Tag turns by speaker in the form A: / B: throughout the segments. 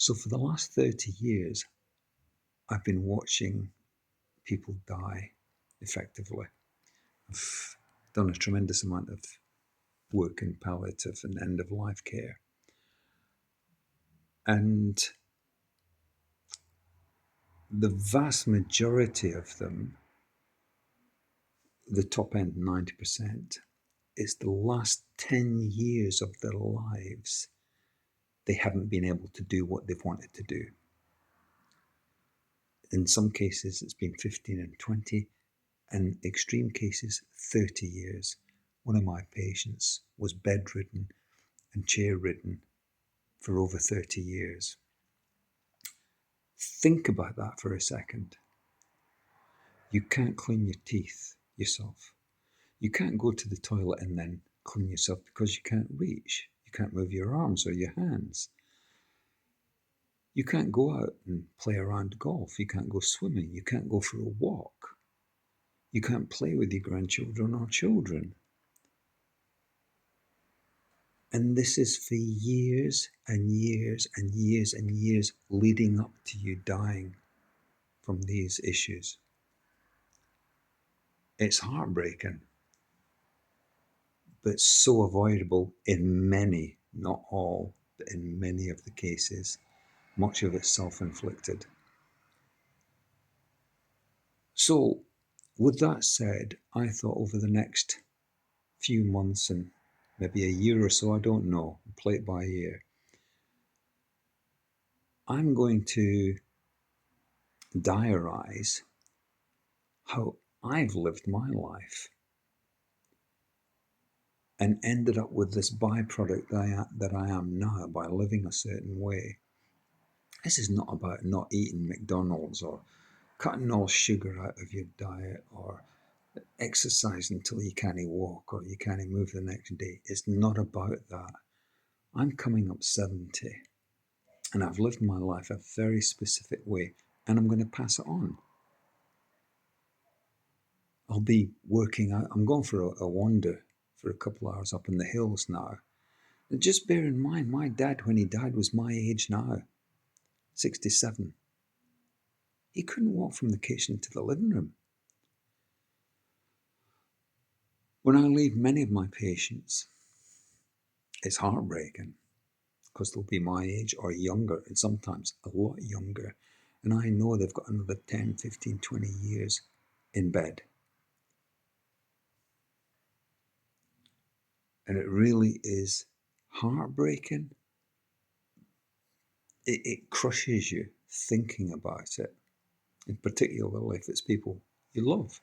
A: So for the last 30 years, I've been watching people die effectively. I've done a tremendous amount of work in palliative and end-of-life care. And the vast majority of them, the top end 90%, it's the last 10 years of their lives they haven't been able to do what they've wanted to do. In some cases, it's been 15 and 20, and extreme cases, 30 years. One of my patients was bedridden and chair-ridden for over 30 years. Think about that for a second. You can't clean your teeth yourself. You can't go to the toilet and then clean yourself because you can't reach. You can't move your arms or your hands. You can't go out and play around golf. You can't go swimming. You can't go for a walk. You can't play with your grandchildren or children. And this is for years and years and years and years leading up to you dying from these issues. It's heartbreaking, but so avoidable in many, not all, but in many of the cases. Much of it self-inflicted. So, with that said, I thought over the next few months and maybe a year or so, I don't know, play it by ear, I'm going to diarise how I've lived my life and ended up with this byproduct that I am now by living a certain way. This is not about not eating McDonald's or cutting all sugar out of your diet or exercise until you can't walk or you can't move the next day. It's not about that. I'm coming up 70 and I've lived my life a very specific way and I'm going to pass it on. I'll be working out. I'm going for a wander for a couple of hours up in the hills now. And just bear in mind, my dad, when he died, was my age now, 67. He couldn't walk from the kitchen to the living room. When I leave many of my patients, it's heartbreaking because they'll be my age or younger, and sometimes a lot younger. And I know they've got another 10, 15, 20 years in bed. And it really is heartbreaking. It crushes you thinking about it, in particular if it's people you love.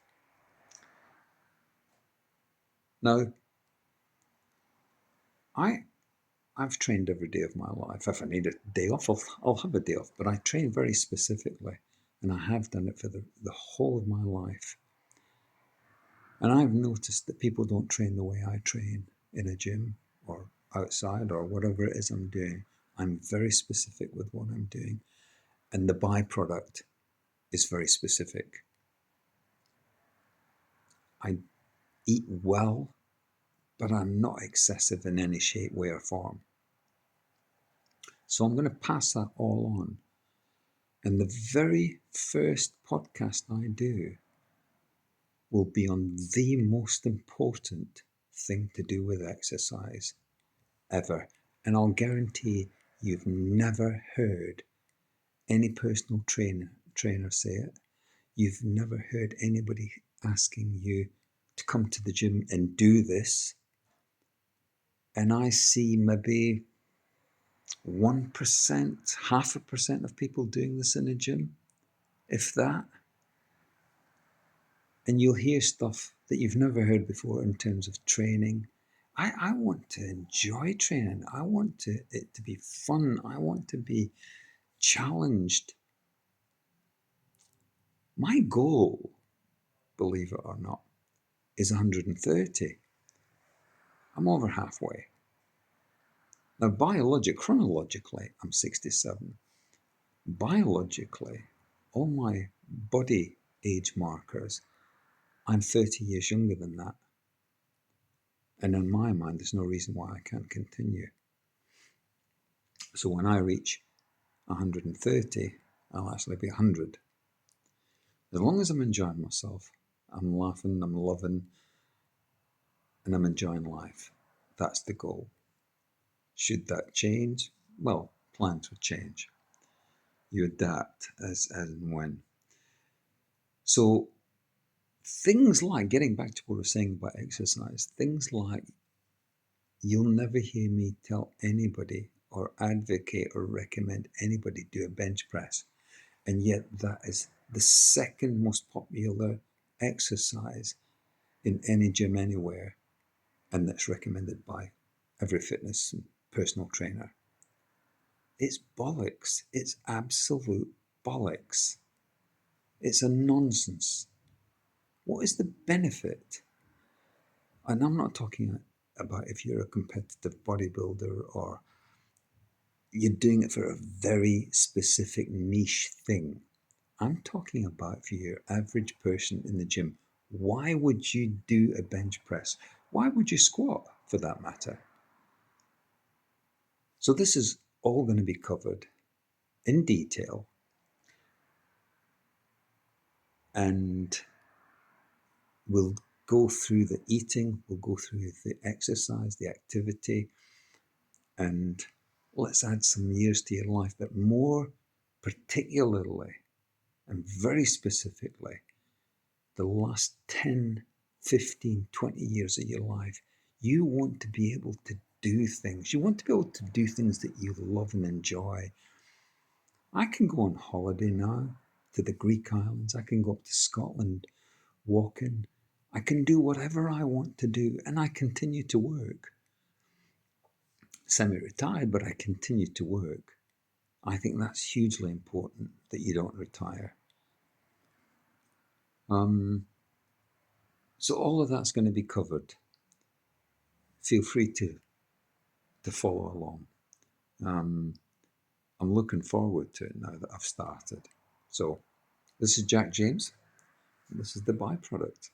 A: Now, I've trained every day of my life. If I need a day off, I'll have a day off. But I train very specifically, and I have done it for the whole of my life. And I've noticed that people don't train the way I train in a gym or outside or whatever it is I'm doing. I'm very specific with what I'm doing. And the byproduct is very specific. I eat well, but I'm not excessive in any shape, way, or form. So I'm going to pass that all on. And the very first podcast I do will be on the most important thing to do with exercise ever. And I'll guarantee you've never heard any personal trainer say it. You've never heard anybody asking you to come to the gym and do this. And I see maybe 1%, 0.5% of people doing this in a gym, if that. And you'll hear stuff that you've never heard before in terms of training. I want to enjoy training. I want it to be fun. I want to be challenged. My goal, believe it or not, is 130. I'm over halfway. Now, chronologically, I'm 67. Biologically, all my body age markers, I'm 30 years younger than that. And in my mind, there's no reason why I can't continue. So when I reach 130, I'll actually be 100. As long as I'm enjoying myself, I'm laughing, I'm loving, and I'm enjoying life. That's the goal. Should that change? Well, plans would change. You adapt as and when. So things like, getting back to what I was saying about exercise, things like, you'll never hear me tell anybody or advocate or recommend anybody do a bench press. And yet that is the second most popular exercise in any gym anywhere, and that's recommended by every fitness and personal trainer. It's bollocks. It's absolute bollocks. It's a nonsense. What is the benefit? And I'm not talking about if you're a competitive bodybuilder or you're doing it for a very specific niche thing. I'm talking about for your average person in the gym. Why would you do a bench press? Why would you squat, for that matter? So this is all going to be covered in detail, and we'll go through the eating, we'll go through the exercise, the activity, and let's add some years to your life, but more particularly and very specifically, the last 10, 15, 20 years of your life. You want to be able to do things. You want to be able to do things that you love and enjoy. I can go on holiday now to the Greek islands. I can go up to Scotland walking. I can do whatever I want to do, and I continue to work. Semi-retired, but I continue to work. I think that's hugely important, that you don't retire. So all of that's going to be covered. Feel free to follow along. I'm looking forward to it now that I've started. So this is Jack James. This is The Byproduct.